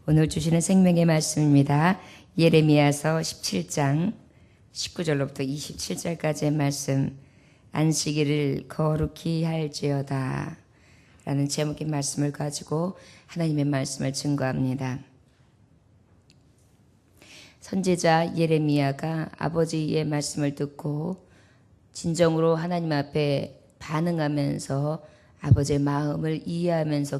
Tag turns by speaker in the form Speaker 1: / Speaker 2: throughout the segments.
Speaker 1: 오늘 주시는 생명의 말씀입니다. 예레미야서 17장 19절로부터 27절까지의 말씀, 안식일을 거룩히 할지어다 라는 제목의 말씀을 가지고 하나님의 말씀을 증거합니다. 선지자 예레미야가 아버지의 말씀을 듣고 진정으로 하나님 앞에 반응하면서 아버지의 마음을 이해하면서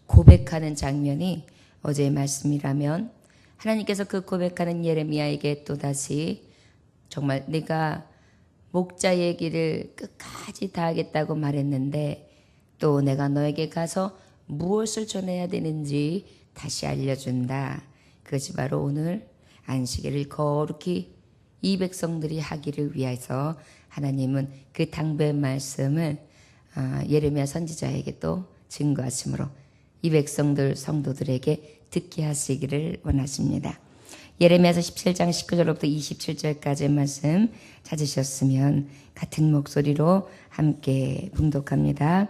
Speaker 1: 고백하는 장면이 어제의 말씀이라면, 하나님께서 그 고백하는 예레미야에게 또다시 정말 네가 목자의 길을 끝까지 다 하겠다고 말했는데 또 내가 너에게 가서 무엇을 전해야 되는지 다시 알려준다. 그것이 바로 오늘 안식일을 거룩히 이 백성들이 하기를 위해서 하나님은 그 당부의 말씀을 예레미야 선지자에게 또 증거하심으로 이 백성들 성도들에게 듣게 하시기를 원하십니다. 예레미야서 17장 19절로부터 27절까지의 말씀 찾으셨으면 같은 목소리로 함께 봉독합니다.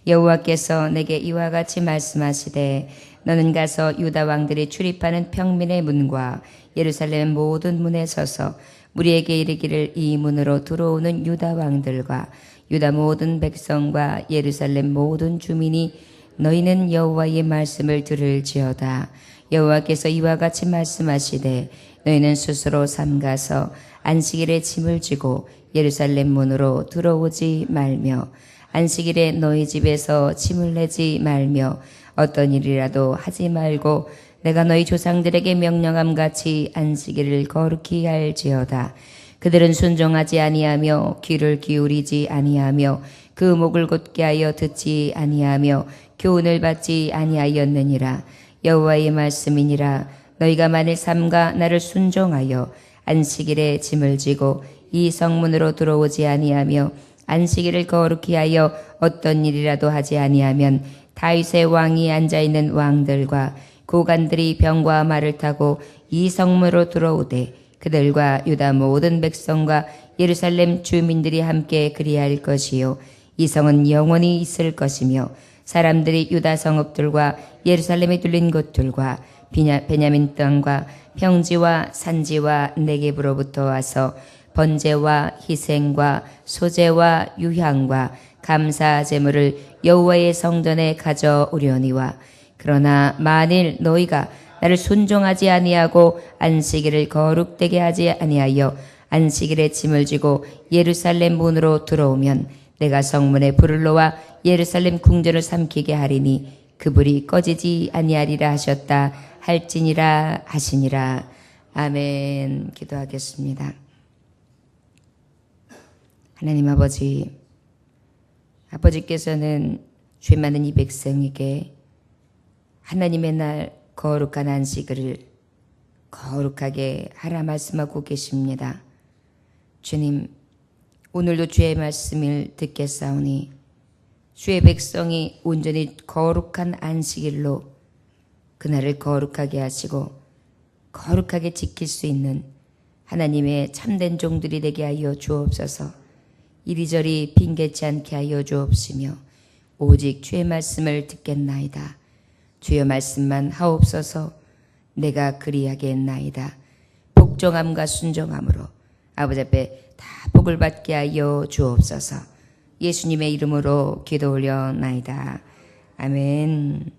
Speaker 1: 여호와께서 내게 이와 같이 말씀하시되 너는 가서 유다 왕들이 출입하는 평민의 문과 예루살렘 모든 문에 서서 무리에게 이르기를 이 문으로 들어오는 유다 왕들과 유다 모든 백성과 예루살렘 모든 주민이 너희는 여호와의 말씀을 들을지어다. 여호와께서 이와 같이 말씀하시되 너희는 스스로 삼가서 안식일에 짐을 지고 예루살렘 문으로 들어오지 말며 안식일에 너희 집에서 짐을 내지 말며 어떤 일이라도 하지 말고 내가 너희 조상들에게 명령함 같이 안식일을 거룩히 할지어다. 그들은 순종하지 아니하며 귀를 기울이지 아니하며 그 목을 곧게 하여 듣지 아니하며 교훈을 받지 아니하였느니라. 여호와의 말씀이니라. 너희가 만일 삼가 나를 순종하여 안식일에 짐을 지고 이 성문으로 들어오지 아니하며 안식일을 거룩히 하여 어떤 일이라도 하지 아니하면 다윗의 왕이 앉아있는 왕들과 고관들이 병과 말을 타고 이 성문으로 들어오되 그들과 유다 모든 백성과 예루살렘 주민들이 함께 그리할 것이요 이 성은 영원히 있을 것이며 사람들이 유다 성읍들과 예루살렘에 둘린 곳들과 베냐민 땅과 평지와 산지와 네겝으로부터 와서 번제와 희생과 소제와 유향과 감사 제물을 여호와의 성전에 가져오려니와 그러나 만일 너희가 나를 순종하지 아니하고 안식일을 거룩되게 하지 아니하여 안식일에 짐을 지고 예루살렘 문으로 들어오면 내가 성문에 불을 놓아 예루살렘 궁전을 삼키게 하리니 그 불이 꺼지지 아니하리라 하셨다 할지니라 하시니라. 아멘. 기도하겠습니다. 하나님 아버지께서는 죄 많은 이 백성에게 하나님의 날 거룩한 안식일을 거룩하게 하라 말씀하고 계십니다. 주님, 오늘도 주의 말씀을 듣겠사오니 주의 백성이 온전히 거룩한 안식일로 그날을 거룩하게 하시고 거룩하게 지킬 수 있는 하나님의 참된 종들이 되게 하여 주옵소서. 이리저리 핑계치 않게 하여 주옵시며 오직 주의 말씀을 듣겠나이다. 주의 말씀만 하옵소서. 내가 그리하겠나이다. 복종함과 순종함으로 아버지 앞에 다 복을 받게 하여 주옵소서. 예수님의 이름으로 기도 올려나이다. 아멘.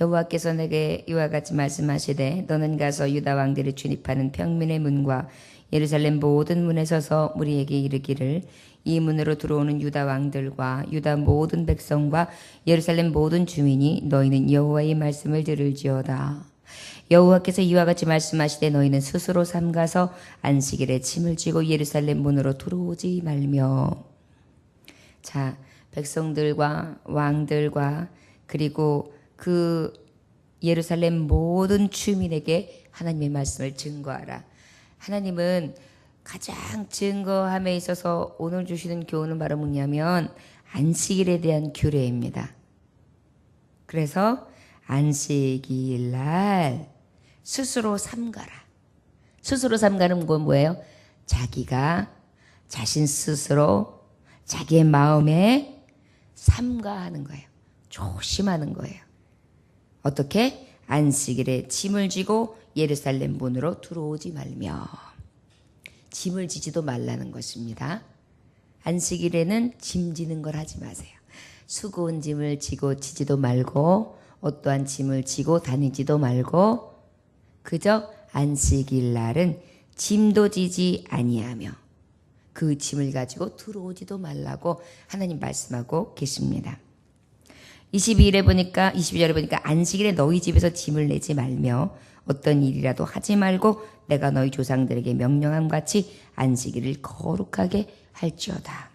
Speaker 1: 여호와께서 내게 이와 같이 말씀하시되 너는 가서 유다 왕들이 출입하는 평민의 문과 예루살렘 모든 문에 서서 무리에게 이르기를 이 문으로 들어오는 유다 왕들과 유다 모든 백성과 예루살렘 모든 주민이 너희는 여호와의 말씀을 들을지어다. 여호와께서 이와 같이 말씀하시되 너희는 스스로 삼가서 안식일에 짐을 지고 예루살렘 문으로 들어오지 말며. 자, 백성들과 왕들과 그리고 그 예루살렘 모든 주민에게 하나님의 말씀을 증거하라. 하나님은 가장 증거함에 있어서 오늘 주시는 교훈은 바로 뭐냐면 안식일에 대한 규례입니다. 그래서 안식일 날 스스로 삼가라. 스스로 삼가는 건 뭐예요? 자기가 자신 스스로 자기의 마음에 삼가하는 거예요. 조심하는 거예요. 어떻게? 안식일에 짐을 지고 예루살렘 문으로 들어오지 말며. 짐을 지지도 말라는 것입니다. 안식일에는 짐 지는 걸 하지 마세요. 수고운 짐을 지고 지지도 말고 어떠한 짐을 지고 다니지도 말고 그저 안식일 날은 짐도 지지 아니하며 그 짐을 가지고 들어오지도 말라고 하나님 말씀하고 계십니다. 22절에 보니까 안식일에 너희 집에서 짐을 내지 말며 어떤 일이라도 하지 말고 내가 너희 조상들에게 명령함 같이 안식일을 거룩하게 할지어다.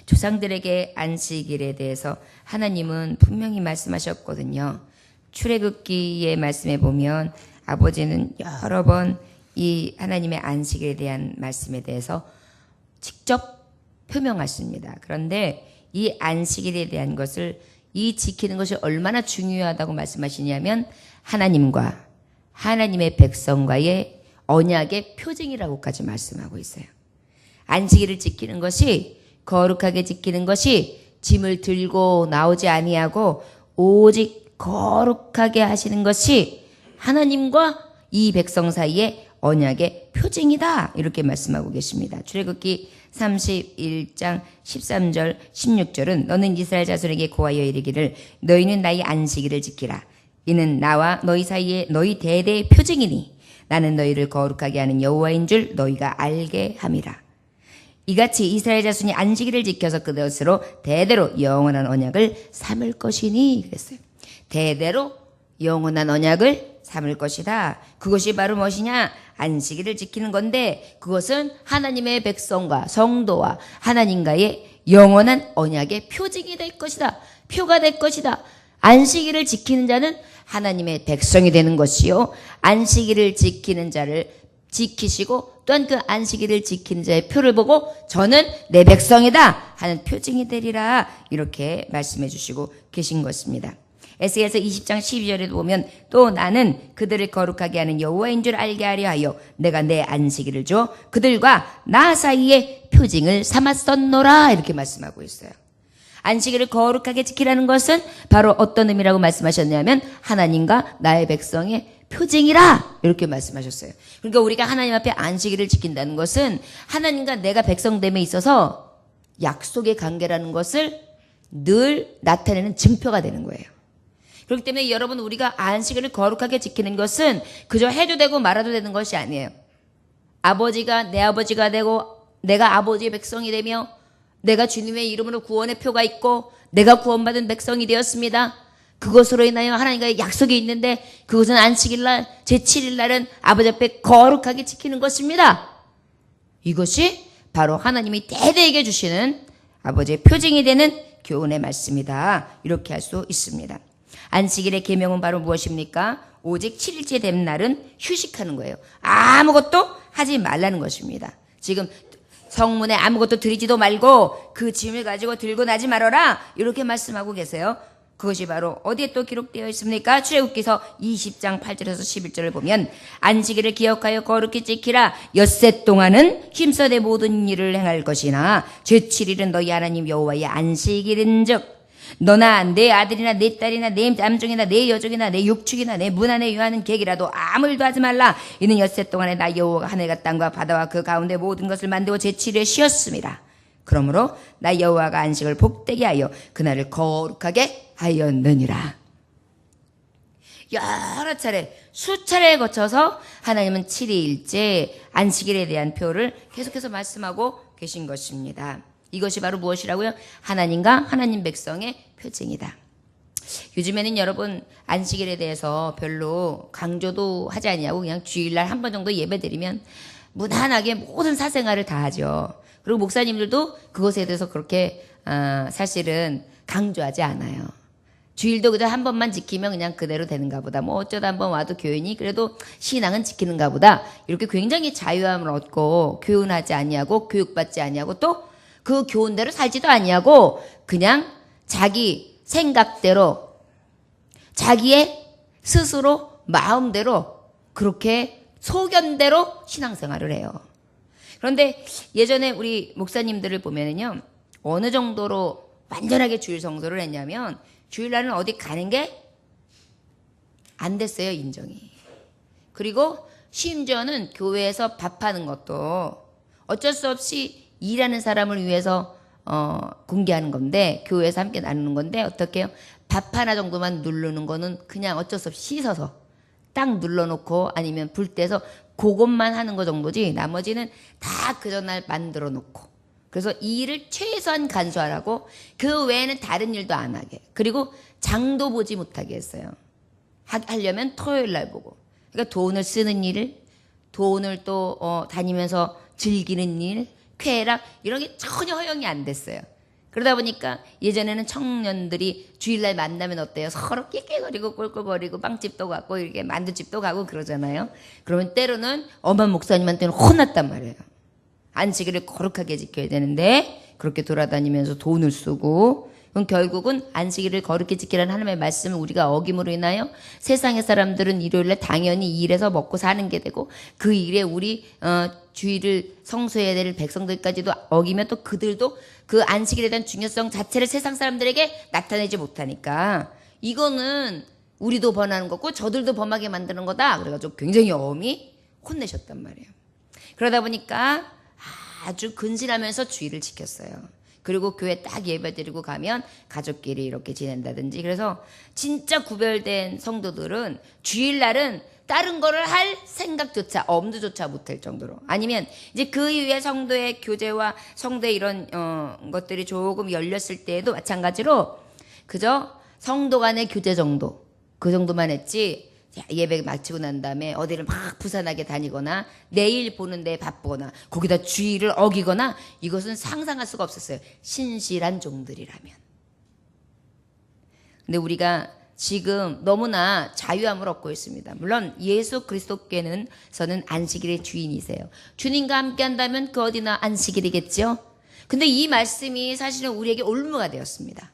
Speaker 1: 조상들에게 안식일에 대해서 하나님은 분명히 말씀하셨거든요. 출애굽기의 말씀에 보면 아버지는 여러 번 이 하나님의 안식일에 대한 말씀에 대해서 직접 표명하십니다. 그런데 이 안식일에 대한 것을 이 지키는 것이 얼마나 중요하다고 말씀하시냐면 하나님과 하나님의 백성과의 언약의 표징이라고까지 말씀하고 있어요. 안식일을 지키는 것이 거룩하게 지키는 것이 짐을 들고 나오지 아니하고 오직 거룩하게 하시는 것이 하나님과 이 백성 사이의 언약의 표징이다. 이렇게 말씀하고 계십니다. 출애굽기 31장 13절 16절은 너는 이스라엘 자손에게 고하여 이르기를 너희는 나의 안식일을 지키라. 이는 나와 너희 사이에 너희 대대의 표징이니 나는 너희를 거룩하게 하는 여호와인 줄 너희가 알게 함이라. 이같이 이스라엘 자손이 안식일을 지켜서 그것으로 대대로 영원한 언약을 삼을 것이니 그랬어요. 대대로 영원한 언약을 삼을 것이다. 그것이 바로 무엇이냐? 안식일을 지키는 건데 그것은 하나님의 백성과 성도와 하나님과의 영원한 언약의 표징이 될 것이다. 표가 될 것이다. 안식일을 지키는 자는 하나님의 백성이 되는 것이요. 안식일을 지키는 자를 지키시고 또한 그 안식일을 지키는 자의 표를 보고 저는 내 백성이다 하는 표징이 되리라. 이렇게 말씀해 주시고 계신 것입니다. 에스겔서 20장 12절에도 보면 또 나는 그들을 거룩하게 하는 여호와인 줄 알게 하려 하여 내가 내 안식일을 줘 그들과 나 사이에 표징을 삼았었노라. 이렇게 말씀하고 있어요. 안식일을 거룩하게 지키라는 것은 바로 어떤 의미라고 말씀하셨냐면 하나님과 나의 백성의 표징이라. 이렇게 말씀하셨어요. 그러니까 우리가 하나님 앞에 안식일을 지킨다는 것은 하나님과 내가 백성됨에 있어서 약속의 관계라는 것을 늘 나타내는 증표가 되는 거예요. 그렇기 때문에 여러분 우리가 안식일을 거룩하게 지키는 것은 그저 해도 되고 말아도 되는 것이 아니에요. 아버지가 내 아버지가 되고 내가 아버지의 백성이 되며 내가 주님의 이름으로 구원의 표가 있고 내가 구원받은 백성이 되었습니다. 그것으로 인하여 하나님과의 약속이 있는데 그것은 안식일날 제7일날은 아버지 앞에 거룩하게 지키는 것입니다. 이것이 바로 하나님이 대대에게 주시는 아버지의 표징이 되는 교훈의 말씀이다. 이렇게 할 수 있습니다. 안식일의 계명은 바로 무엇입니까? 오직 7일째 된 날은 휴식하는 거예요. 아무것도 하지 말라는 것입니다. 지금 성문에 아무것도 들이지도 말고 그 짐을 가지고 들고 나지 말아라. 이렇게 말씀하고 계세요. 그것이 바로 어디에 또 기록되어 있습니까? 출애굽기서 20장 8절에서 11절을 보면 안식일을 기억하여 거룩히 지키라. 엿새 동안은 힘써 내 모든 일을 행할 것이나 제7일은 너희 하나님 여호와의 안식일인즉 너나 내 아들이나 내 딸이나 내 남종이나 내 여종이나 내 육축이나 내 문 안에 유하는 객이라도 아무 일도 하지 말라. 이는 엿새 동안에 나 여호와가 하늘과 땅과 바다와 그 가운데 모든 것을 만들고 제7일에 쉬었음이라. 그러므로 나 여호와가 안식을 복되게 하여 그날을 거룩하게 하였느니라. 여러 차례 수차례에 거쳐서 하나님은 7일째 안식일에 대한 표를 계속해서 말씀하고 계신 것입니다. 이것이 바로 무엇이라고요? 하나님과 하나님 백성의 표징이다. 요즘에는 여러분 안식일에 대해서 별로 강조도 하지 않냐고 그냥 주일날 한 번 정도 예배드리면 무난하게 모든 사생활을 다 하죠. 그리고 목사님들도 그것에 대해서 그렇게 사실은 강조하지 않아요. 주일도 그저 한 번만 지키면 그냥 그대로 되는가 보다. 뭐 어쩌다 한 번 와도 교인이 그래도 신앙은 지키는가 보다. 이렇게 굉장히 자유함을 얻고 교훈하지 아니하고 교육받지 아니하고 또 그 교훈대로 살지도 아니하고 그냥 자기 생각대로 자기의 스스로 마음대로 그렇게 소견대로 신앙생활을 해요. 그런데 예전에 우리 목사님들을 보면은요 어느 정도로 완전하게 주일 성소를 했냐면 주일날은 어디 가는 게 안 됐어요, 인정이. 그리고 심지어는 교회에서 밥하는 것도 어쩔 수 없이 일하는 사람을 위해서 공개하는 건데, 교회에서 함께 나누는 건데 어떻게 해요? 밥 하나 정도만 누르는 거는 그냥 어쩔 수 없이 씻어서 딱 눌러놓고 아니면 불 떼서 그것만 하는 거 정도지, 나머지는 다 그 전날 만들어 놓고, 그래서 이 일을 최소한 간소하라고 그 외에는 다른 일도 안 하게, 그리고 장도 보지 못하게 했어요. 하려면 토요일 날 보고. 그러니까 돈을 쓰는 일, 돈을 또 다니면서 즐기는 일, 쾌락 이런 게 전혀 허용이 안 됐어요. 그러다 보니까 예전에는 청년들이 주일날 만나면 어때요? 서로 낄낄거리고 꿀꿀거리고 빵집도 가고 이렇게 만두집도 가고 그러잖아요. 그러면 때로는 엄한 목사님한테는 혼났단 말이에요. 안식일을 거룩하게 지켜야 되는데 그렇게 돌아다니면서 돈을 쓰고, 그럼 결국은 안식일을 거룩히 지키라는 하나님의 말씀을 우리가 어김으로 인하여 세상의 사람들은 일요일에 당연히 일해서 먹고 사는 게 되고, 그 일에 우리 주일을 성수해야 될 백성들까지도 어기면 또 그들도 그 안식일에 대한 중요성 자체를 세상 사람들에게 나타내지 못하니까 이거는 우리도 범하는 거고 저들도 범하게 만드는 거다. 그래가지고 굉장히 엄히 혼내셨단 말이에요. 그러다 보니까 아주 근신하면서 주일을 지켰어요. 그리고 교회 딱 예배드리고 가면 가족끼리 이렇게 지낸다든지. 그래서 진짜 구별된 성도들은 주일날은 다른 거를 할 생각조차, 엄두조차 못할 정도로, 아니면 이제 그 이후에 성도의 교제와 성도의 이런 것들이 조금 열렸을 때에도 마찬가지로 그저 성도 간의 교제 정도, 그 정도만 했지, 예배 마치고 난 다음에 어디를 막 부산하게 다니거나 내일 보는 데 바쁘거나 거기다 주의를 어기거나, 이것은 상상할 수가 없었어요, 신실한 종들이라면. 근데 우리가 지금 너무나 자유함을 얻고 있습니다. 물론 예수 그리스도께서는 안식일의 주인이세요. 주님과 함께 한다면 그 어디나 안식일이겠죠. 근데 이 말씀이 사실은 우리에게 올무가 되었습니다.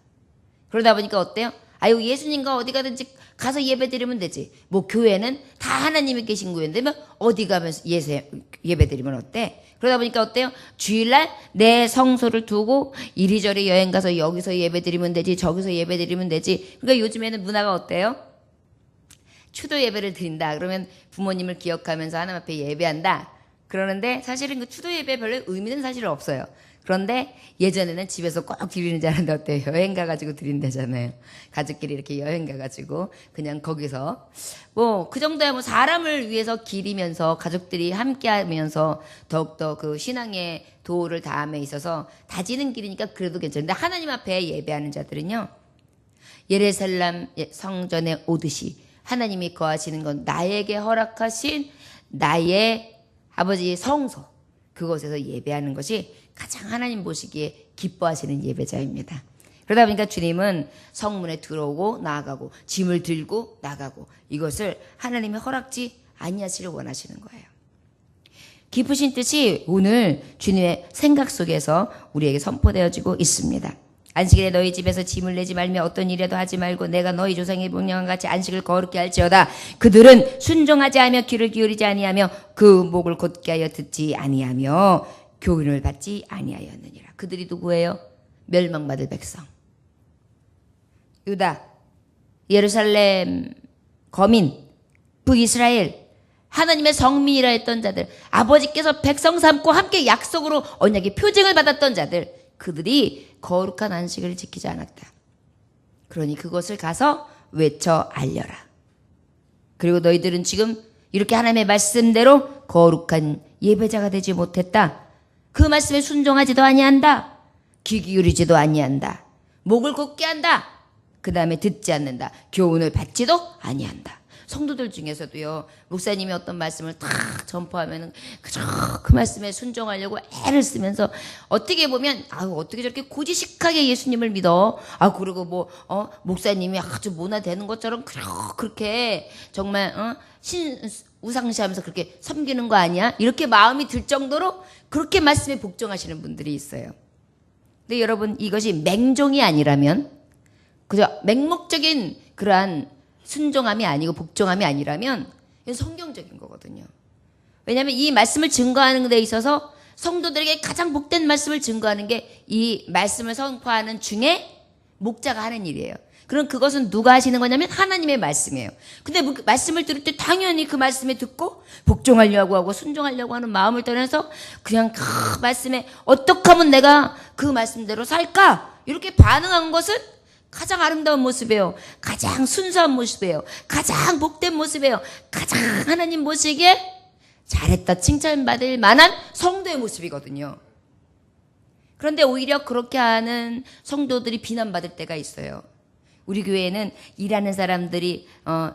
Speaker 1: 그러다 보니까 어때요? 아유, 예수님과 어디 가든지 가서 예배 드리면 되지. 뭐 교회는 다 하나님이 계신 교회인데 어디 가면서 예배 드리면 어때? 그러다 보니까 어때요? 주일날 내 성소를 두고 이리저리 여행 가서 여기서 예배 드리면 되지, 저기서 예배 드리면 되지. 그러니까 요즘에는 문화가 어때요? 추도 예배를 드린다 그러면 부모님을 기억하면서 하나님 앞에 예배한다 그러는데, 사실은 그 추도 예배 별로 의미는 사실 없어요. 그런데 예전에는 집에서 꼭 드리는 줄 알았는데 어때요? 여행 가가지고 드린다잖아요. 가족끼리 이렇게 여행 가가지고 그냥 거기서 뭐 그 정도야 뭐 사람을 위해서 기리면서 가족들이 함께 하면서 더욱더 그 신앙의 도를 다함에 있어서 다지는 길이니까 그래도 괜찮은데, 하나님 앞에 예배하는 자들은요, 예루살렘 성전에 오듯이 하나님이 거하시는 건 나에게 허락하신 나의 아버지의 성소, 그곳에서 예배하는 것이 가장 하나님 보시기에 기뻐하시는 예배자입니다. 그러다 보니까 주님은 성문에 들어오고 나아가고 짐을 들고 나가고, 이것을 하나님의 허락지 아니하시를 원하시는 거예요. 깊으신 뜻이 오늘 주님의 생각 속에서 우리에게 선포되어지고 있습니다. 안식일에 너희 집에서 짐을 내지 말며 어떤 일이라도 하지 말고 내가 너희 조상의 명령과 같이 안식을 거룩히 할지어다. 그들은 순종하지 않으며 귀를 기울이지 아니하며 그 목을 곧게 하여 듣지 아니하며 교훈을 받지 아니하였느니라. 그들이 누구예요? 멸망받을 백성, 유다, 예루살렘 거민, 북이스라엘, 하나님의 성민이라 했던 자들, 아버지께서 백성 삼고 함께 약속으로 언약의 표징을 받았던 자들, 그들이 거룩한 안식을 지키지 않았다. 그러니 그것을 가서 외쳐 알려라. 그리고 너희들은 지금 이렇게 하나님의 말씀대로 거룩한 예배자가 되지 못했다. 그 말씀에 순종하지도 아니한다. 귀 기울이지도 아니한다. 목을 곧게 한다. 그 다음에 듣지 않는다. 교훈을 받지도 아니한다. 성도들 중에서도요, 목사님이 어떤 말씀을 탁 전파하면 그저 그 말씀에 순종하려고 애를 쓰면서 어떻게 보면 어떻게 저렇게 고지식하게 예수님을 믿어? 그리고 목사님이 아주 모나되는 것처럼 그렇게 정말 우상시하면서 그렇게 섬기는 거 아니야? 이렇게 마음이 들 정도로 그렇게 말씀에 복종하시는 분들이 있어요. 근데 여러분, 이것이 맹종이 아니라면, 그저 맹목적인 그러한 순종함이 아니고 복종함이 아니라면 이건 성경적인 거거든요. 왜냐하면 이 말씀을 증거하는 데 있어서 성도들에게 가장 복된 말씀을 증거하는 게 이 말씀을 선포하는 중에 목자가 하는 일이에요. 그럼 그것은 누가 하시는 거냐면 하나님의 말씀이에요. 근데 그 말씀을 들을 때 당연히 그 말씀에 듣고 복종하려고 하고 순종하려고 하는 마음을 떠나서 그냥 그 말씀에 어떻게 하면 내가 그 말씀대로 살까? 이렇게 반응한 것은 가장 아름다운 모습이에요. 가장 순수한 모습이에요. 가장 복된 모습이에요. 가장 하나님 보시기에 잘했다 칭찬받을 만한 성도의 모습이거든요. 그런데 오히려 그렇게 하는 성도들이 비난받을 때가 있어요. 우리 교회에는 일하는 사람들이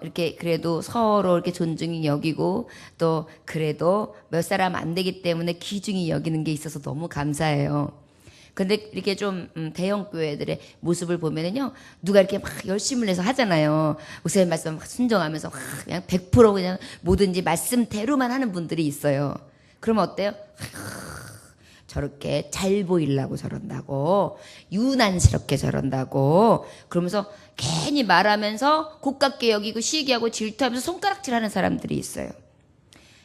Speaker 1: 이렇게 그래도 서로 이렇게 존중이 여기고 또 그래도 몇 사람 안 되기 때문에 귀중히 여기는 게 있어서 너무 감사해요. 근데 이렇게 좀 대형 교회들의 모습을 보면은요, 누가 이렇게 막 열심을 내서 하잖아요. 목사님 말씀 막 순종하면서 그냥 100% 그냥 뭐든지 말씀대로만 하는 분들이 있어요. 그러면 어때요? 저렇게 잘 보이려고 저런다고, 유난스럽게 저런다고, 그러면서 괜히 말하면서 고깝게 여기고 시기하고 질투하면서 손가락질하는 사람들이 있어요.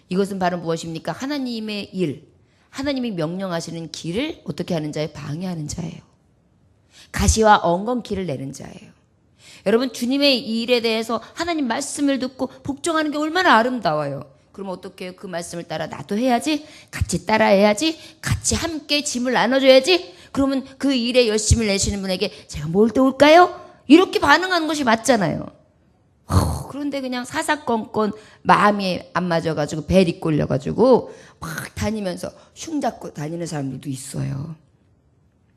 Speaker 1: 이것은 바로 무엇입니까? 하나님의 일, 하나님이 명령하시는 길을 어떻게 하는 자예요? 방해하는 자예요. 가시와 엉겅퀴를 내는 자예요. 여러분, 주님의 일에 대해서 하나님 말씀을 듣고 복종하는 게 얼마나 아름다워요. 그럼 어떻게 해요? 그 말씀을 따라 나도 해야지, 같이 따라해야지, 같이 함께 짐을 나눠줘야지. 그러면 그 일에 열심을 내시는 분에게 제가 뭘 도울까요? 이렇게 반응하는 것이 맞잖아요. 그런데 그냥 사사건건 마음이 안 맞아가지고 벨이 꼴려가지고 막 다니면서 흉잡고 다니는 사람들도 있어요.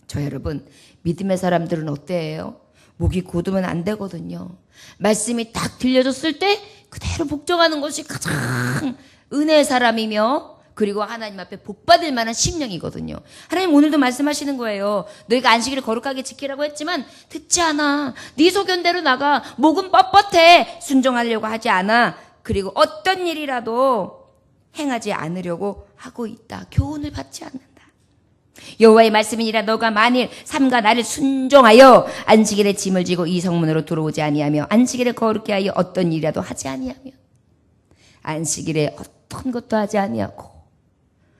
Speaker 1: 저 여러분, 믿음의 사람들은 어때요? 목이 고두면 안 되거든요. 말씀이 딱 들려줬을 때 그대로 복종하는 것이 가장 은혜의 사람이며 그리고 하나님 앞에 복받을 만한 심령이거든요. 하나님 오늘도 말씀하시는 거예요. 너희가 안식일을 거룩하게 지키라고 했지만 듣지 않아. 네 소견대로 나가. 목은 뻣뻣해. 순종하려고 하지 않아. 그리고 어떤 일이라도 행하지 않으려고 하고 있다. 교훈을 받지 않는다. 여호와의 말씀이니라 너가 만일 삼가 나를 순종하여 안식일에 짐을 지고 이 성문으로 들어오지 아니하며 안식일에 거룩게 하여 어떤 일이라도 하지 아니하며 안식일에 어떤 것도 하지 아니하고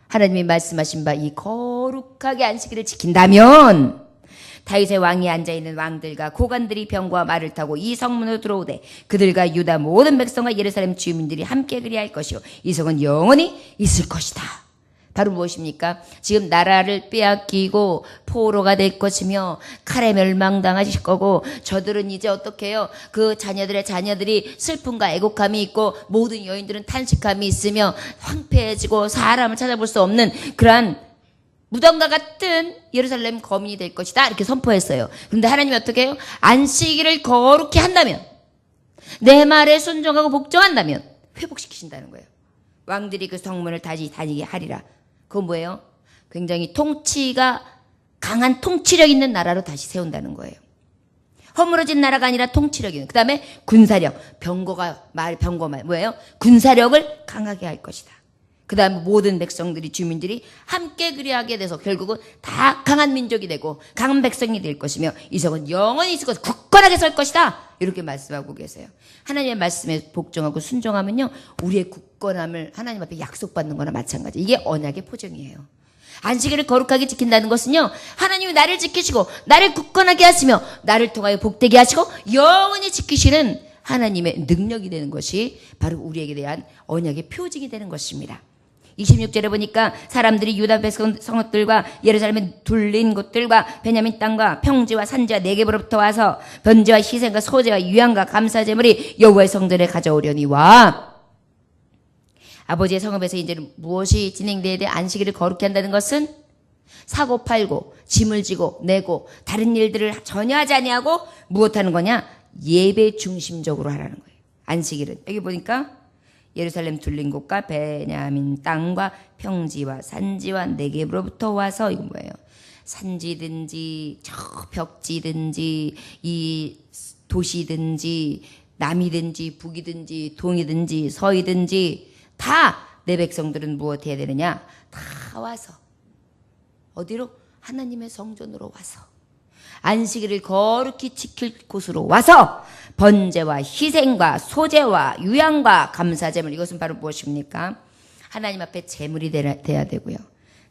Speaker 1: 하나님이 말씀하신 바 이 거룩하게 안식일을 지킨다면 다윗의 왕이 앉아있는 왕들과 고관들이 병과 말을 타고 이 성문으로 들어오되 그들과 유다 모든 백성과 예루살렘 주민들이 함께 그리할 것이요 이 성은 영원히 있을 것이다. 바로 무엇입니까? 지금 나라를 빼앗기고 포로가 될 것이며 칼에 멸망당하실 거고 저들은 이제 어떻게 해요? 그 자녀들의 자녀들이 슬픔과 애곡함이 있고 모든 여인들은 탄식함이 있으며 황폐해지고 사람을 찾아볼 수 없는 그러한 무덤과 같은 예루살렘 거민이 될 것이다. 이렇게 선포했어요. 그런데 하나님이 어떻게 해요? 안식일을 거룩히 한다면 내 말에 순종하고 복종한다면 회복시키신다는 거예요. 왕들이 그 성문을 다시 다니게 하리라. 그건 뭐예요? 굉장히 통치가 강한 통치력 있는 나라로 다시 세운다는 거예요. 허물어진 나라가 아니라 통치력 있는. 그 다음에 군사력. 병거말 뭐예요? 군사력을 강하게 할 것이다. 그 다음에 모든 백성들이 주민들이 함께 그리하게 돼서 결국은 다 강한 민족이 되고 강한 백성이 될 것이며 이 성은 영원히 있을 것이다. 굳건하게 설 것이다. 이렇게 말씀하고 계세요. 하나님의 말씀에 복종하고 순종하면요 우리의 굳건함을 하나님 앞에 약속받는 거나 마찬가지. 이게 언약의 포정이에요. 안식일을 거룩하게 지킨다는 것은요 하나님이 나를 지키시고 나를 굳건하게 하시며 나를 통하여 복되게 하시고 영원히 지키시는 하나님의 능력이 되는 것이 바로 우리에게 대한 언약의 표징이 되는 것입니다. 26절에 보니까 사람들이 유다 백성들과 예루살렘에 둘린 곳들과 베냐민 땅과 평지와 산지와 네겝으로부터 와서 번제와 희생과 소제와 유향과 감사제물이 여호와의 성전에 가져오려니와 아버지의 성읍에서 이제는 무엇이 진행돼야 돼? 안식일을 거룩히 한다는 것은 사고 팔고 짐을 지고 내고 다른 일들을 전혀 하지 아니하고 무엇하는 거냐? 예배 중심적으로 하라는 거예요. 안식일은 여기 보니까 예루살렘 둘린 곳과 베냐민 땅과 평지와 산지와 네겝으로부터 와서 이건 뭐예요? 산지든지 저 벽지든지 이 도시든지 남이든지 북이든지 동이든지 서이든지 다 내 백성들은 무엇 해야 되느냐? 다 와서 어디로? 하나님의 성전으로 와서 안식일을 거룩히 지킬 곳으로 와서 번제와 희생과 소제와 유향과 감사제물 이것은 바로 무엇입니까? 하나님 앞에 제물이 돼야 되고요.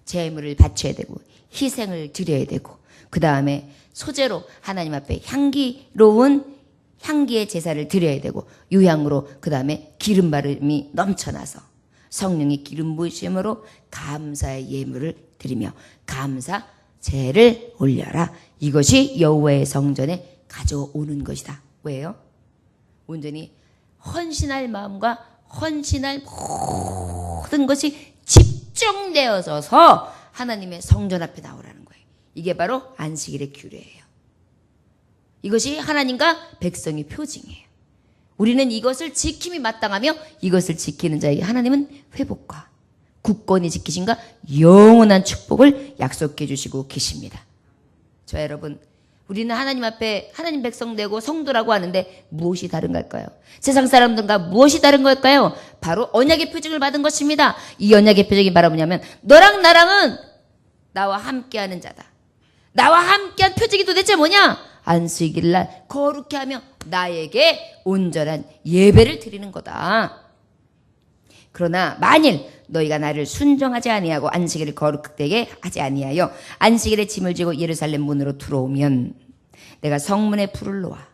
Speaker 1: 제물을 바쳐야 되고 희생을 드려야 되고 그 다음에 소재로 하나님 앞에 향기로운 향기의 제사를 드려야 되고 유향으로 그 다음에 기름 바름이 넘쳐나서 성령의 기름 부으심으로 감사의 예물을 드리며 감사제를 올려라. 이것이 여호와의 성전에 가져오는 것이다. 왜요? 온전히 헌신할 마음과 헌신할 모든 것이 집중되어져서 하나님의 성전 앞에 나오라는 거예요. 이게 바로 안식일의 규례예요. 이것이 하나님과 백성의 표징이에요. 우리는 이것을 지킴이 마땅하며 이것을 지키는 자에게 하나님은 회복과 굳건히 지키신가 영원한 축복을 약속해 주시고 계십니다. 저 여러분, 우리는 하나님 앞에 하나님 백성 되고 성도라고 하는데 무엇이 다른 걸까요? 세상 사람들과 무엇이 다른 걸까요? 바로 언약의 표징을 받은 것입니다. 이 언약의 표징이 바로 뭐냐면 너랑 나랑은 나와 함께하는 자다. 나와 함께한 표징이 도대체 뭐냐? 안식일 날 거룩히 하며 나에게 온전한 예배를 드리는 거다. 그러나 만일 너희가 나를 순종하지 아니하고 안식일을 거룩되게 하지 아니하여 안식일에 짐을 지고 예루살렘 문으로 들어오면 내가 성문에 불을 놓아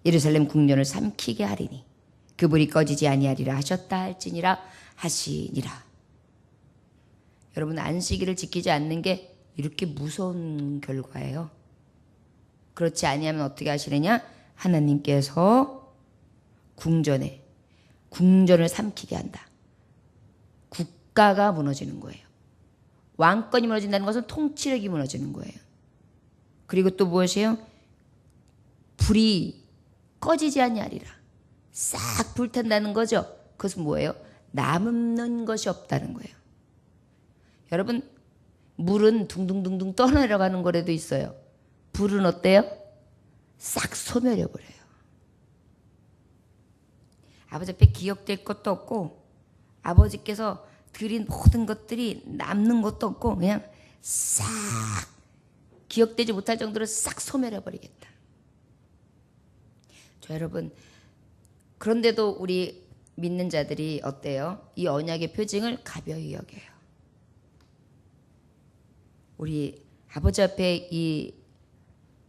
Speaker 1: 예루살렘 궁전을 삼키게 하리니 그 불이 꺼지지 아니하리라 하셨다 할지니라 하시니라. 여러분, 안식일을 지키지 않는 게 이렇게 무서운 결과예요. 그렇지 아니하면 어떻게 하시느냐? 하나님께서 궁전을 삼키게 한다. 국가가 무너지는 거예요. 왕권이 무너진다는 것은 통치력이 무너지는 거예요. 그리고 또 무엇이에요? 불이 꺼지지 아니하리라. 싹 불탄다는 거죠. 그것은 뭐예요? 남는 것이 없다는 거예요. 여러분, 물은 둥둥둥둥 떠내려가는 거라도 있어요. 불은 어때요? 싹 소멸해버려요. 아버지 앞에 기억될 것도 없고 아버지께서 드린 모든 것들이 남는 것도 없고 그냥 싹 기억되지 못할 정도로 싹 소멸해버리겠다. 저 여러분, 그런데도 우리 믿는 자들이 어때요? 이 언약의 표징을 가벼이 여겨요. 우리 아버지 앞에 이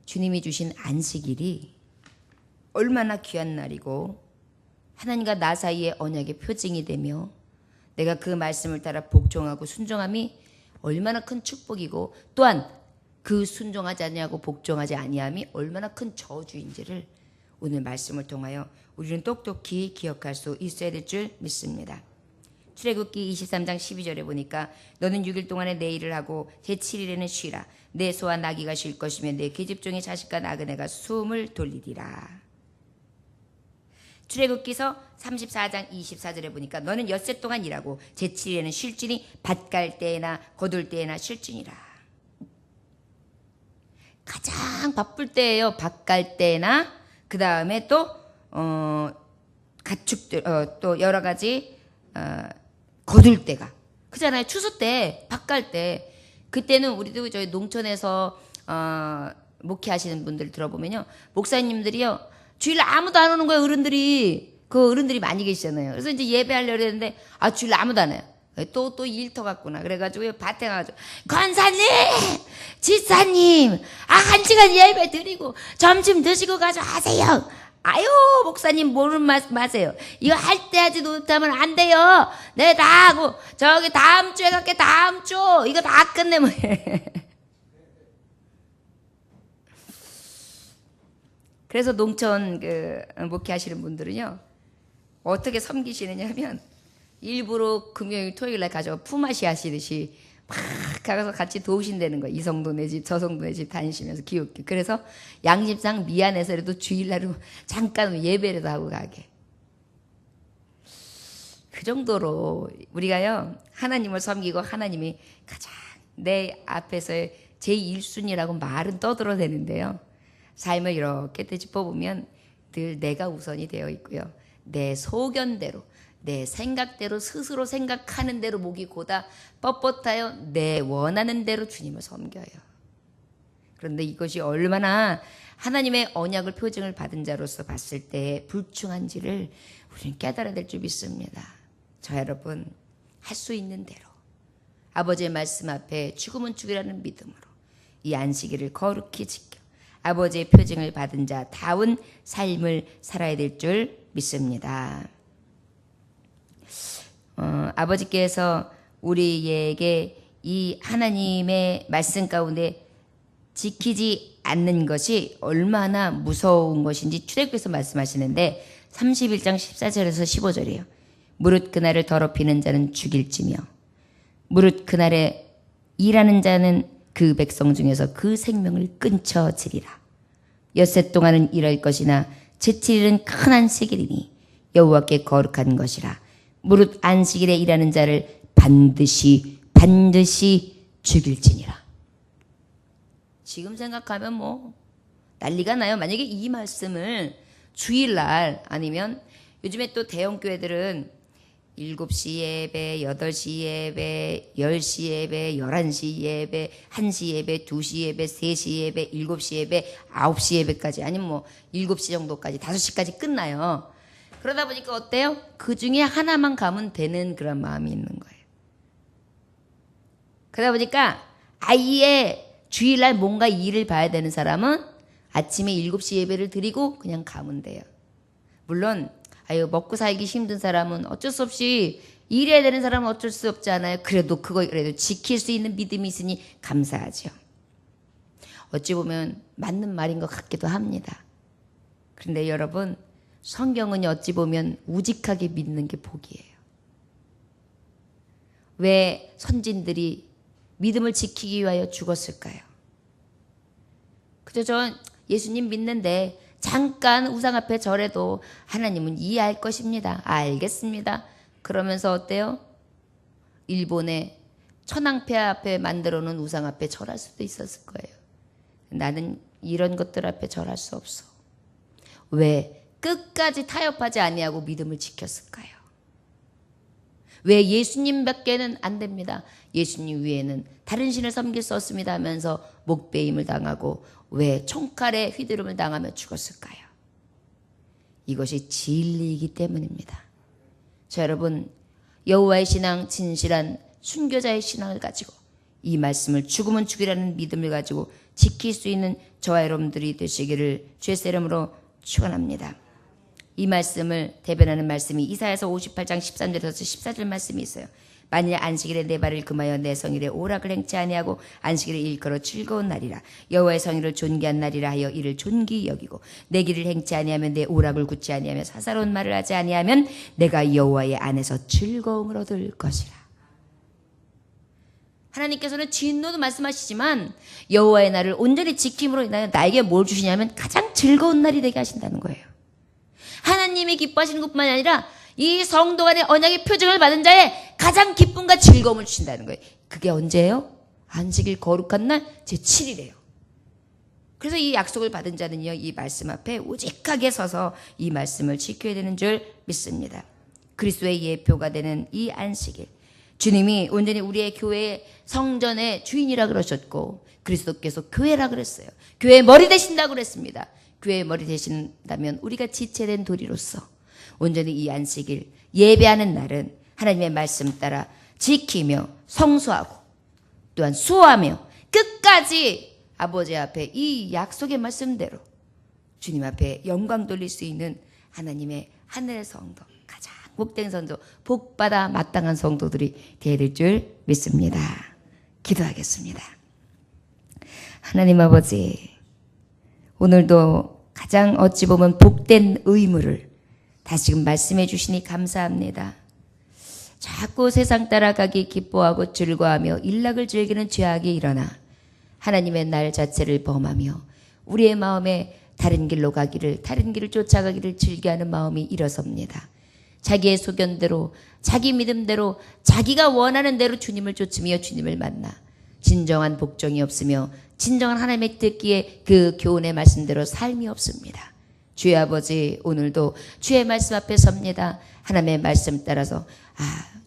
Speaker 1: 주님이 주신 안식일이 얼마나 귀한 날이고 하나님과 나 사이의 언약의 표징이 되며 내가 그 말씀을 따라 복종하고 순종함이 얼마나 큰 축복이고 또한 그 순종하지 아니하고 복종하지 아니함이 얼마나 큰 저주인지를 오늘 말씀을 통하여 우리는 똑똑히 기억할 수 있어야 될 줄 믿습니다. 출애굽기 23장 12절에 보니까 너는 6일 동안에 내 일을 하고 제7일에는 쉬라. 내 소와 나귀가 쉴 것이며 내 계집종의 자식과 나그네가 숨을 돌리리라. 출애굽기서 34장 24절에 보니까 너는 엿새 동안 일하고 제7일에는 쉴지니 밭 갈 때에나 거둘 때에나 쉴지니라. 가장 바쁠 때예요. 밭 갈 때나 그 다음에 또 가축들 또 여러 가지 거둘 때가 그잖아요. 추수 때 밭 갈 때 그때는 우리도 저희 농촌에서 목회하시는 분들 들어보면요, 목사님들이요 주일 아무도 안 오는 거예요. 어른들이 그 어른들이 많이 계시잖아요. 그래서 이제 예배하려고 했는데 주일 아무도 안 와요. 또 일터 갔구나. 그래가지고 밭에 가가지고 권사님, 지사님, 한 시간 예배 드리고 점심 드시고 가서 하세요. 아유, 목사님 모르는 마세요. 이거 할 때 하지 못하면 안 돼요. 네, 다 하고 저기 다음 주에 갈게. 다음 주 이거 다 끝내면 그래서 농촌 목회하시는 분들은요 어떻게 섬기시느냐 하면 일부러 금요일 토요일 날 가져가 품앗이 하시듯이 막 가서 같이 도우신다는 거예요. 이 성도 내 집 저 성도 내 집 다니시면서 기웃기. 그래서 양심상 미안해서라도 주일날로 잠깐 예배라도 하고 가게. 그 정도로 우리가요 하나님을 섬기고 하나님이 가장 내 앞에서의 제1순위라고 말은 떠들어대는데요, 삶을 이렇게 되짚어보면 늘 내가 우선이 되어 있고요, 내 소견대로 내 생각대로 스스로 생각하는 대로 목이 고다 뻣뻣하여 내 원하는 대로 주님을 섬겨요. 그런데 이것이 얼마나 하나님의 언약을 표징을 받은 자로서 봤을 때 불충한지를 우리는 깨달아야 될 줄 믿습니다. 저 여러분, 할 수 있는 대로 아버지의 말씀 앞에 죽으면 죽이라는 믿음으로 이 안식일을 거룩히 지켜 아버지의 표징을 받은 자 다운 삶을 살아야 될 줄 믿습니다. 아버지께서 우리에게 이 하나님의 말씀 가운데 지키지 않는 것이 얼마나 무서운 것인지 출애굽기에서 말씀하시는데 31장 14절에서 15절이에요. 무릇 그날을 더럽히는 자는 죽일지며 무릇 그날에 일하는 자는 그 백성 중에서 그 생명을 끊쳐지리라. 엿새 동안은 일할 것이나 제7일은 큰 안식일이니 여호와께 거룩한 것이라. 무릇 안식일에 일하는 자를 반드시 죽일지니라. 지금 생각하면 뭐 난리가 나요. 만약에 이 말씀을 주일날 아니면 요즘에 또 대형교회들은 7시 예배, 8시 예배, 10시 예배, 11시 예배, 1시 예배, 2시 예배, 3시 예배, 7시 예배, 9시 예배까지 아니면 뭐 7시 정도까지 5시까지 끝나요. 그러다 보니까 어때요? 그 중에 하나만 가면 되는 그런 마음이 있는 거예요. 그러다 보니까 아예 주일날 뭔가 일을 봐야 되는 사람은 아침에 7시 예배를 드리고 그냥 가면 돼요. 물론 먹고 살기 힘든 사람은 어쩔 수 없이 일해야 되는 사람은 어쩔 수 없잖아요. 그래도 지킬 수 있는 믿음이 있으니 감사하죠. 어찌 보면 맞는 말인 것 같기도 합니다. 그런데 여러분, 성경은 어찌 보면 우직하게 믿는 게 복이에요. 왜 선진들이 믿음을 지키기 위하여 죽었을까요? 그저 전 예수님 믿는데 잠깐 우상 앞에 절해도 하나님은 이해할 것입니다. 알겠습니다. 그러면서 어때요? 일본의 천황폐 앞에 만들어 놓은 우상 앞에 절할 수도 있었을 거예요. 나는 이런 것들 앞에 절할 수 없어. 왜? 끝까지 타협하지 아니하고 믿음을 지켰을까요? 왜 예수님밖에는 안 됩니다. 예수님 위에는 다른 신을 섬길 수 없습니다 하면서 목베임을 당하고 왜 총칼에 휘두름을 당하며 죽었을까요? 이것이 진리이기 때문입니다. 자, 여러분, 여호와의 신앙, 진실한 순교자의 신앙을 가지고 이 말씀을 죽으면 죽이라는 믿음을 가지고 지킬 수 있는 저와 여러분들이 되시기를 주의 이름으로 축원합니다. 이 말씀을 대변하는 말씀이 이사야서 58장 13절에서 14절 말씀이 있어요. 만일 안식일에 내 발을 금하여 내 성일에 오락을 행치 아니하고 안식일을 일컬어 즐거운 날이라 여호와의 성일을 존귀한 날이라 하여 이를 존귀히 여기고 내 길을 행치 아니하면 내 오락을 굳지 아니하며 사사로운 말을 하지 아니하면 내가 여호와의 안에서 즐거움을 얻을 것이라. 하나님께서는 진노도 말씀하시지만 여호와의 날을 온전히 지킴으로 인하여 나에게 뭘 주시냐면 가장 즐거운 날이 되게 하신다는 거예요. 하나님이 기뻐하시는 것뿐만 아니라 이 성도 간의 언약의 표징을 받은 자의 가장 기쁨과 즐거움을 주신다는 거예요. 그게 언제예요? 안식일 거룩한 날 제7일이에요. 그래서 이 약속을 받은 자는요, 이 말씀 앞에 우직하게 서서 이 말씀을 지켜야 되는 줄 믿습니다. 그리스도의 예표가 되는 이 안식일, 주님이 온전히 우리의 교회의 성전의 주인이라 그러셨고 그리스도께서 교회라 그랬어요. 교회의 머리 되신다고 그랬습니다. 교회의 머리 되신다면 우리가 지체된 도리로서 온전히 이 안식일 예배하는 날은 하나님의 말씀 따라 지키며 성수하고 또한 수호하며 끝까지 아버지 앞에 이 약속의 말씀대로 주님 앞에 영광 돌릴 수 있는 하나님의 하늘의 성도, 가장 복된 성도, 복받아 마땅한 성도들이 되어야 될 줄 믿습니다. 기도하겠습니다. 하나님 아버지, 오늘도 가장 어찌 보면 복된 의무를 다시금 말씀해 주시니 감사합니다. 자꾸 세상 따라가기 기뻐하고 즐거워하며 일락을 즐기는 죄악이 일어나 하나님의 날 자체를 범하며 우리의 마음에 다른 길로 가기를, 다른 길을 쫓아가기를 즐겨하는 마음이 일어섭니다. 자기의 소견대로, 자기 믿음대로, 자기가 원하는 대로 주님을 쫓으며 주님을 만나 진정한 복종이 없으며 진정한 하나님의 뜻기에 그 교훈의 말씀대로 삶이 없습니다. 주의 아버지, 오늘도 주의 말씀 앞에 섭니다. 하나님의 말씀 따라서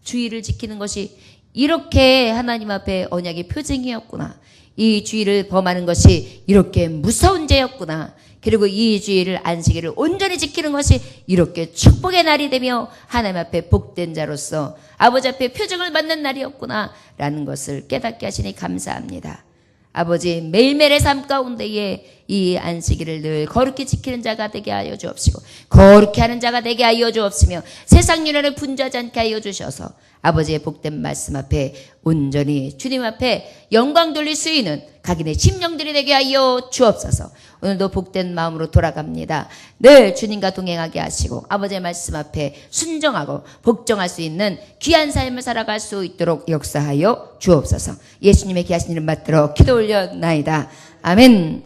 Speaker 1: 주의를 지키는 것이 이렇게 하나님 앞에 언약의 표징이었구나. 이 주의를 범하는 것이 이렇게 무서운 죄였구나. 그리고 이 주일을 안식일을 온전히 지키는 것이 이렇게 축복의 날이 되며 하나님 앞에 복된 자로서 아버지 앞에 표정을 받는 날이었구나 라는 것을 깨닫게 하시니 감사합니다. 아버지 매일매일의 삶 가운데에 이 안식일을 늘 거룩히 지키는 자가 되게 하여 주옵시고 거룩히 하는 자가 되게 하여 주옵시며 세상 유난을 분주하지 않게 하여 주셔서 아버지의 복된 말씀 앞에 온전히 주님 앞에 영광 돌릴 수 있는 각인의 심령들이 되게 하여 주옵소서. 오늘도 복된 마음으로 돌아갑니다. 늘 주님과 동행하게 하시고 아버지의 말씀 앞에 순종하고 복종할 수 있는 귀한 삶을 살아갈 수 있도록 역사하여 주옵소서. 예수님의 귀하신 이름 받들어 기도 올려나이다. 아멘.